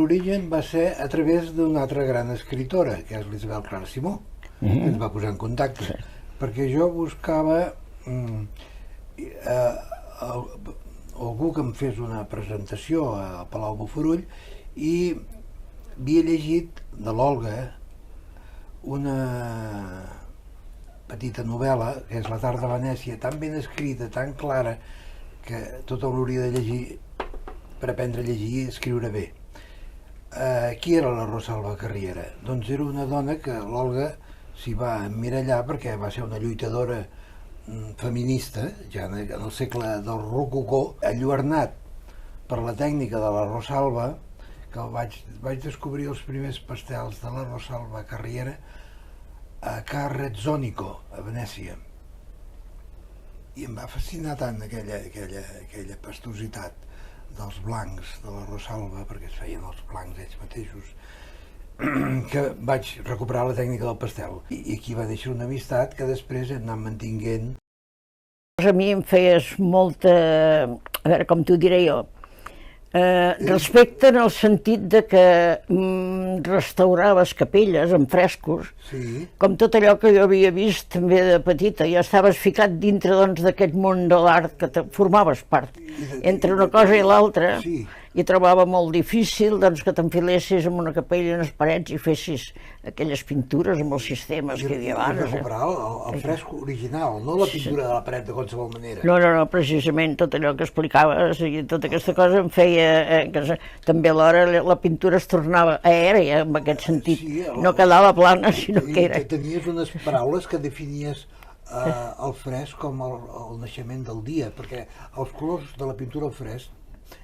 l'origen va ser a través d'una altra gran escriptora, que és l'Isabel Clara Simó, que ens va posar en contacte, perquè jo buscava algú que em fes una presentació a Palau Bofarull i havia llegit de l'Olga una petita novel·la, que és La tarda a Venècia, tan ben escrita, tan clara, que tothom l'hauria de llegir per aprendre a llegir i escriure bé. Qui era la Rosalba Carriera? Doncs era una dona que l'Olga s'hi va emmirallar perquè va ser una lluitadora feminista, ja en el segle del Rococó, enlluernat per la tècnica de la Rosalba, que vaig descobrir els primers pastels de la Rosalba Carriera a Ca Rezzonico, a Venècia. I em va fascinar tant aquella pastositat dels blancs de la Rosalba, perquè es feien els blancs ells mateixos, que vaig recuperar la tècnica del pastel. I aquí va deixar una amistat que després hem anat mantinguent. A mi em feies molta, a veure com t'ho diré jo, respecte en el sentit de que restauraves capelles amb frescos, com tot allò que jo havia vist també de petita. Ja estaves ficat dintre d'aquest món de l'art que formaves part. Entre una cosa i l'altra, i trobava molt difícil que t'enfilessis en una capella i unes parets i fessis aquelles pintures amb els sistemes que hi havia abans. I recuperar el fresc original, no la pintura de la paret de qualsevol manera. No, precisament tot allò que explicaves i tota aquesta cosa em feia que també alhora la pintura es tornava aèria en aquest sentit, no quedava plana, sinó que era... Tenies unes paraules que definies el fresc com el naixement del dia, perquè els colors de la pintura al fresc,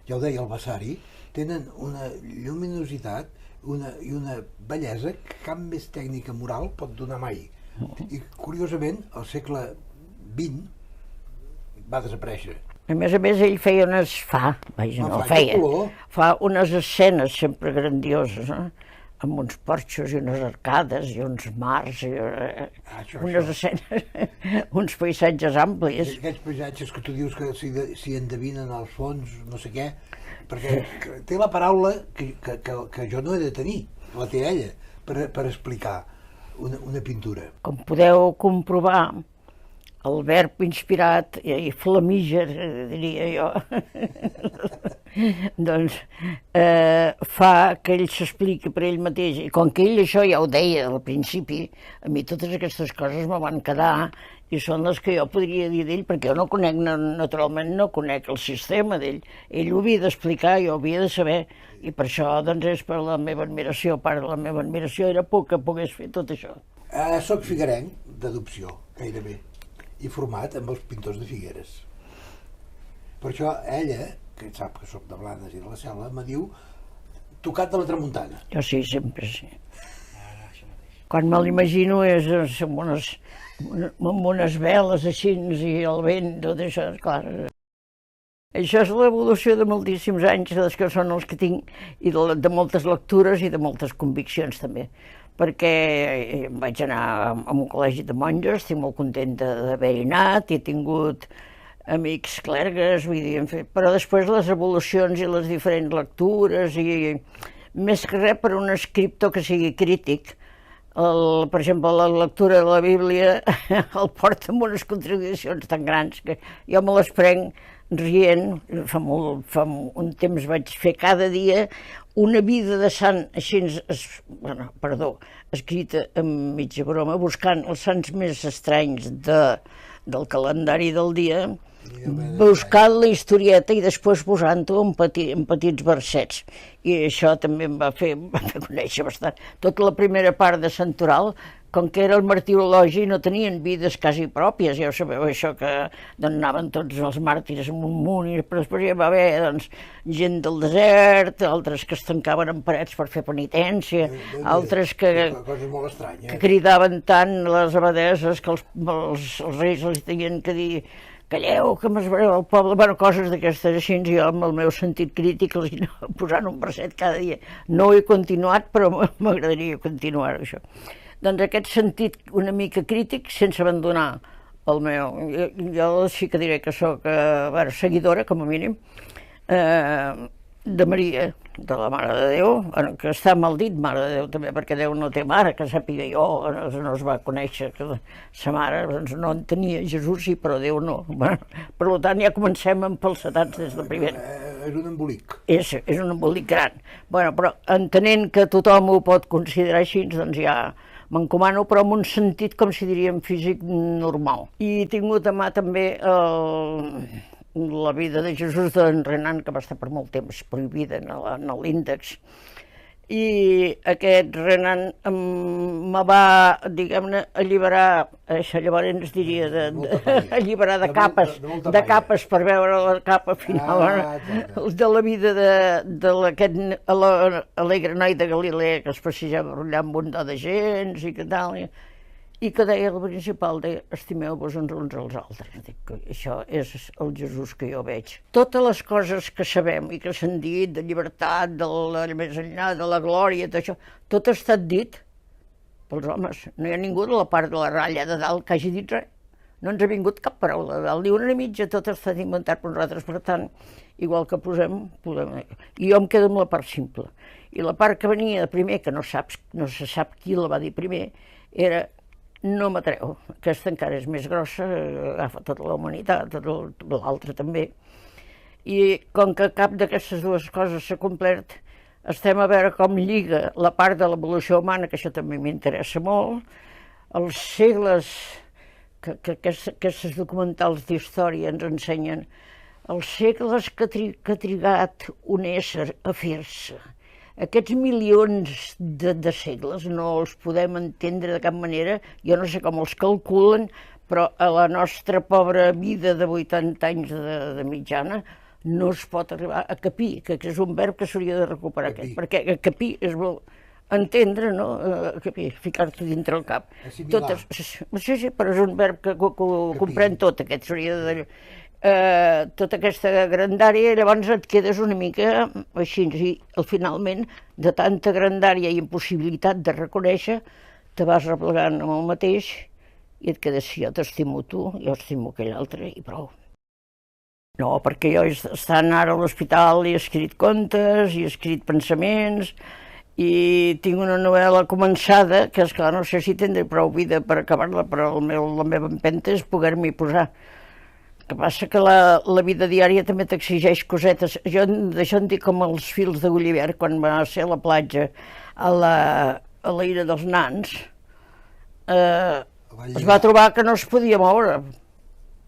ja ho deia el Vasari, tenen una lluminositat i una bellesa que cap més tècnica moral pot donar mai. I curiosament, al segle XX va desaparèixer. A més, ell fa unes escenes sempre grandioses, amb uns porxos i unes arcades i uns mars, unes escenes, uns paisatges amplis. Aquests paisatges que tu dius que s'hi endevinen als fons, no sé què, perquè té la paraula que jo no he de tenir, la té ella, per explicar una pintura. Com podeu comprovar, el verb inspirat i flamíger, diria jo, doncs fa que ell s'expliqui per ell mateix. I com que ell això ja ho deia al principi, a mi totes aquestes coses me van quedar i són les que jo podria dir d'ell, perquè jo no conec, naturalment no conec el sistema d'ell. Ell ho havia d'explicar, jo ho havia de saber, i per això doncs és per la meva admiració. Part de la meva admiració era por que pogués fer tot això. Soc figuerenc d'adopció, gairebé, i format amb els pintors de Figueres. Per això ella, que sap que soc de Blanes i de la Selva, me diu tocat de la tramuntana. Jo sí, sempre sí. Quan me l'imagino és amb unes veles així i el vent, tot això, clar. Això és l'evolució de moltíssims anys, que són els que tinc, i de moltes lectures i de moltes conviccions també. Perquè vaig anar a un col·legi de monges, estic molt contenta d'haver-hi anat, he tingut amics clergues, vull dir, però després les evolucions i les diferents lectures, i més que res per un escriptor que sigui crític. Per exemple, la lectura de la Bíblia el porta amb unes contradiccions tan grans que jo me les prenc rient. Fa un temps vaig fer cada dia una vida de sant, així, escrita amb mitja broma, buscant els sants més estranys del calendari del dia, buscant la historieta i després posant-ho en petits versets. I això també em va fer conèixer bastant. Tota la primera part de Santoral, com que era el martirologi, no tenien vides quasi pròpies, ja ho sabeu, això que anaven tots els màrtirs en un munt, però després hi va haver gent del desert, altres que es tancaven en parets per fer penitència, altres que cridaven tant les abadeses que els reis els tenien que dir calleu, que m'esvereu el poble, coses d'aquestes així, jo amb el meu sentit crític els anava posant un verset cada dia. No ho he continuat, però m'agradaria continuar això. Doncs aquest sentit una mica crític, sense abandonar el meu... Jo sí que diré que soc seguidora, com a mínim, de Maria, de la Mare de Déu, que està mal dit Mare de Déu també, perquè Déu no té mare, que sàpiga jo, no es va conèixer que sa mare no en tenia, Jesús sí, però Déu no. Per tant, ja comencem empalcetats des de primer. És un embolic. És un embolic gran. Però entenent que tothom ho pot considerar així, doncs ja m'encomano, però en un sentit, com si diríem, físic normal. I he tingut a mà també la vida de Jesús d'en Renan, que va estar per molt temps prohibida en l'índex. I aquest Renan me va, diguem-ne, alliberar, llavors ens diria, alliberar de capes per veure la capa final de la vida d'aquest alegre noi de Galilea que es passejava allà amb un do de gens i que tal, i que deia el principal, deia, estimeu-vos uns als altres. Dic, això és el Jesús que jo veig. Totes les coses que sabem i que s'han dit, de llibertat, del més enllà, de la glòria, d'això, tot ha estat dit pels homes. No hi ha ningú de la part de la ratlla de dalt que hagi dit res. No ens ha vingut cap paraula de dalt, ni una ni mitja, tot ha estat inventat per nosaltres. Per tant, igual que posem... I jo em quedo amb la part simple. I la part que venia de primer, que no se sap qui la va dir primer, era no m'atreu. Aquesta encara és més grossa, agafa tota la humanitat, tot l'altre també. I com que cap d'aquestes dues coses s'ha complert, estem a veure com lliga la part de l'evolució humana, que això també m'interessa molt, els segles que aquests documentals d'història ens ensenyen, els segles que ha trigat un ésser a fer-se. Aquests milions de segles no els podem entendre de cap manera, jo no sé com els calculen, però a la nostra pobra vida de 80 anys de mitjana no es pot arribar a capir, que és un verb que s'hauria de recuperar aquest, perquè capir és entendre, no? Capir, ficar-t'ho dintre el cap. Assimilar. Sí, però és un verb que comprèn tot aquest, s'hauria de... tota aquesta grandària, i llavors et quedes una mica així, i finalment, de tanta grandària i impossibilitat de reconèixer, te vas replegant amb el mateix i et quedes, si jo t'estimo tu, jo estimo aquell altre, i prou. No, perquè jo estant ara a l'hospital he escrit contes, i he escrit pensaments, i tinc una novel·la començada, que esclar, no sé si tindré prou vida per acabar-la, però la meva empenta és poder-m'hi posar. El que passa que la vida diària també t'exigeix cosetes. Jo d'això en dic com els fils de Gulliver, quan va ser a la platja a la illa dels nans, es va trobar que no es podia moure.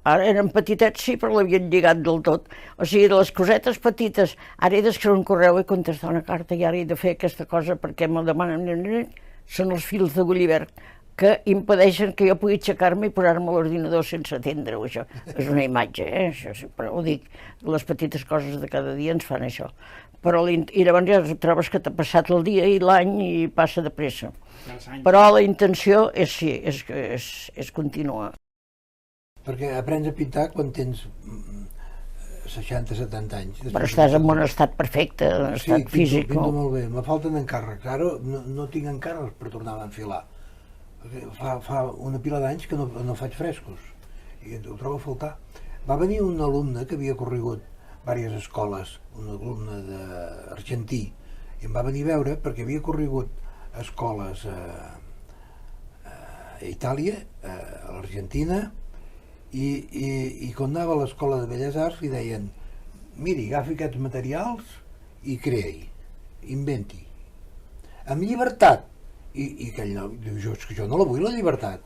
Ara eren petitets, sí, però l'havien lligat del tot. O sigui, de les cosetes petites, ara he d'escriure un correu i contestar una carta, i ara he de fer aquesta cosa perquè me'l demanen. Són els fils de Gulliver, que impedeixen que jo pugui aixecar-me i posar-me a l'ordinador sense atendre-ho, això. És una imatge, però ho dic, les petites coses de cada dia ens fan això. I llavors ja trobes que t'ha passat el dia i l'any i passa de pressa. Però la intenció és sí, és continuar. Perquè aprens a pintar quan tens 60-70 anys. Però estàs en un estat perfecte, en un estat físic. Sí, pinto molt bé. Me falten encàrrecs. Ara no tinc encàrrecs per tornar a enfilar. Fa una pila d'anys que no faig frescos i ho trobo a faltar. Va venir un alumne que havia corregut diverses escoles, un alumne argentí, i em va venir a veure perquè havia corregut escoles a Itàlia, a l'Argentina, i quan anava a l'escola de Belles Arts li deien, miri, agafi aquests materials i creï, inventi, amb llibertat. I aquell noi diu, jo no la vull, la llibertat.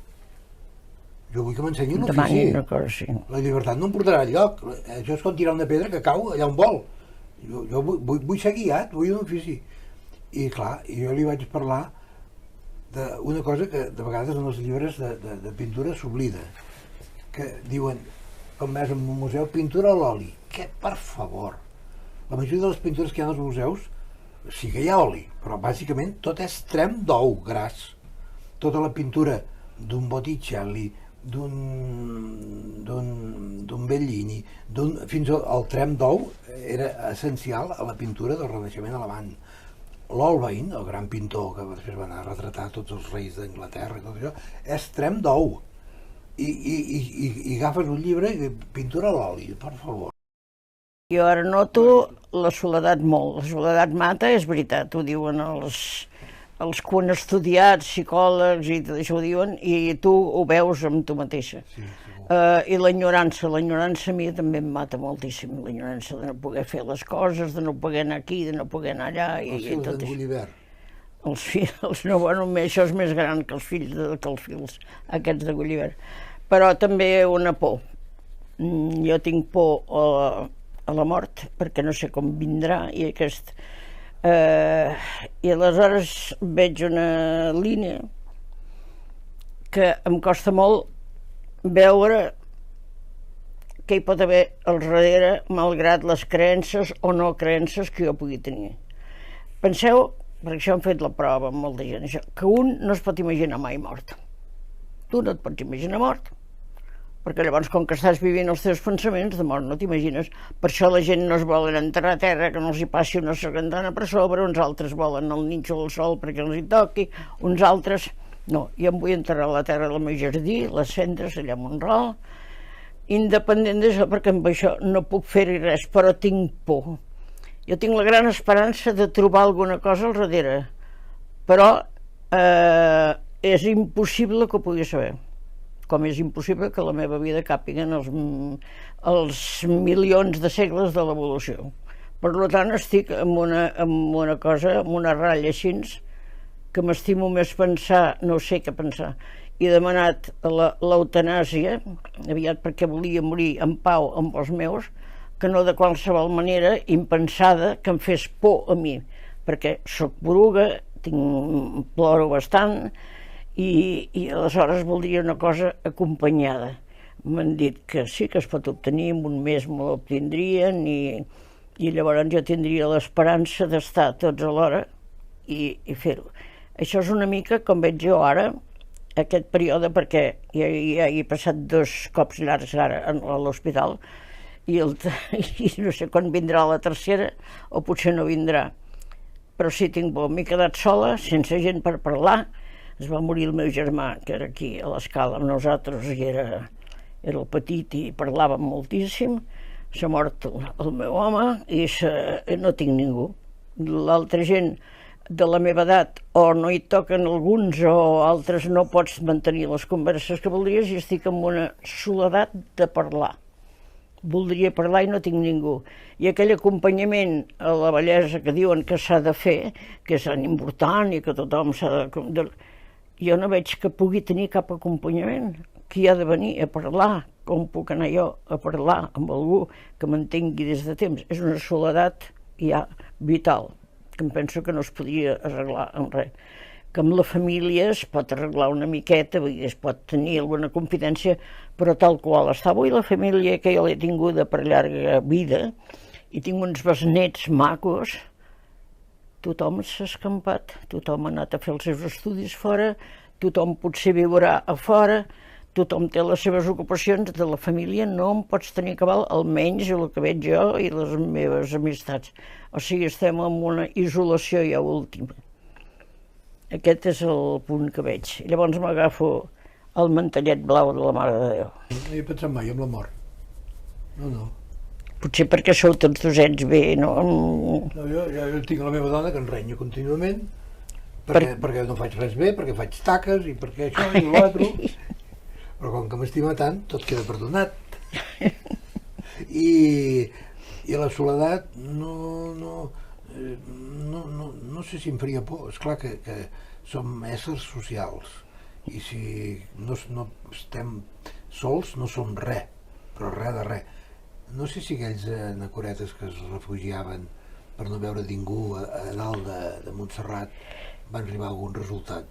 Jo vull que m'ensenyi l'ofici. La llibertat no em portarà enlloc. Això és com tirar una pedra que cau allà on vol. Jo vull ser guiat, vull un ofici. I clar, jo li vaig parlar d'una cosa que de vegades en els llibres de pintura s'oblida, que diuen, com veus en un museu, pintura a l'oli. Que, per favor, la majoria de les pintures que hi ha als museus sí que hi ha oli, però bàsicament tot és trem d'ou gras. Tota la pintura d'un Botticelli, d'un Bellini, fins al trem d'ou era essencial a la pintura del Renaixement alemany. L'Holbein, el gran pintor que després va anar a retratar tots els reis d'Anglaterra i tot això, és trem d'ou. I agafes un llibre i pintura a l'oli, per favor. Jo ara noto la soledat molt. La soledat mata, és veritat, ho diuen els que ho han estudiat, psicòlegs i tot això ho diuen, i tu ho veus amb tu mateixa. Sí, I l'enyorança a mi també em mata moltíssim, l'enyorança de no poder fer les coses, de no poder anar aquí, de no poder anar allà, i fills tot d'en això. Gulliver. Els fills, no, bueno, això és més gran que els fills aquests de Gulliver. Però també una por. Jo tinc por a la mort, perquè no sé com vindrà, i i aleshores veig una línia que em costa molt veure què hi pot haver al darrere, malgrat les creences o no creences que jo pugui tenir. Penseu, perquè això han fet la prova amb molta gent, això, que un no es pot imaginar mai mort. Tu no et pots imaginar mort, perquè llavors, com que estàs vivint els teus pensaments, de mort no t'imagines. Per això la gent no es volen enterrar a terra, que no els hi passi una sargantana per sobre, uns altres volen el nínxol al sol perquè els hi toqui, uns altres... No, jo em vull enterrar a la terra del meu jardí, les cendres allà a Mont-ral, independent d'això, perquè amb això no puc fer-hi res, però tinc por. Jo tinc la gran esperança de trobar alguna cosa al darrere, però és impossible que ho pugui saber. Com és impossible que la meva vida càpiguen els milions de segles de l'evolució. Per tant, estic amb una cosa, amb una ratlla així, que m'estimo més pensar, no sé què pensar. He demanat l'eutanàsia, aviat perquè volia morir en pau amb els meus, que no de qualsevol manera impensada que em fes por a mi, perquè soc poruga, ploro bastant, i aleshores voldria una cosa acompanyada. M'han dit que sí que es pot obtenir, en un mes me l'obtindrien, i llavors jo tindria l'esperança d'estar tots alhora i fer-ho. Això és una mica com veig jo ara, aquest període, perquè ja he passat 2 cops llargs ara a l'hospital, i no sé quan vindrà la tercera, o potser no vindrà. Però sí, tinc por. M'he quedat sola, sense gent per parlar. Es va morir el meu germà, que era aquí a l'escala amb nosaltres, i era el petit i parlàvem moltíssim. S'ha mort el meu home i no tinc ningú. L'altra gent de la meva edat o no hi toquen alguns o altres no pots mantenir les converses que voldries, i estic amb una soledat de parlar. Voldria parlar i no tinc ningú. I aquell acompanyament a la bellesa que diuen que s'ha de fer, que és tan important i que tothom s'ha de... Jo no veig que pugui tenir cap acompanyament. Qui ha de venir a parlar? Com puc anar jo a parlar amb algú que m'entengui des de temps? És una soledat ja vital, que em penso que no es podria arreglar amb res. Que amb la família es pot arreglar una miqueta, vull dir, es pot tenir alguna confidència, però tal qual està avui la família que jo l'he tinguda per llarga vida, i tinc uns besnets macos, tothom s'ha escampat, tothom ha anat a fer els seus estudis fora, tothom potser viurà a fora, tothom té les seves ocupacions. De la família no en pots tenir cabal, almenys el que veig jo i les meves amistats. O sigui, estem en una isolació ja última. Aquest és el punt que veig. Llavors m'agafo el mantellet blau de la Mare de Déu. No hi he pensat mai en la mort. No. Potser perquè sou tots docents bé, no? No, jo tinc la meva dona que em renya contínuament, perquè no faig res bé, perquè faig taques i perquè això i l'altre. Però com que m'estima tant, tot queda perdonat. I la soledat no sé si em faria por. Esclar que som éssers socials, i si no estem sols no som res, però res de res. No sé si aquells anacoretes que es refugiaven per no veure ningú a dalt de Montserrat van arribar a algun resultat.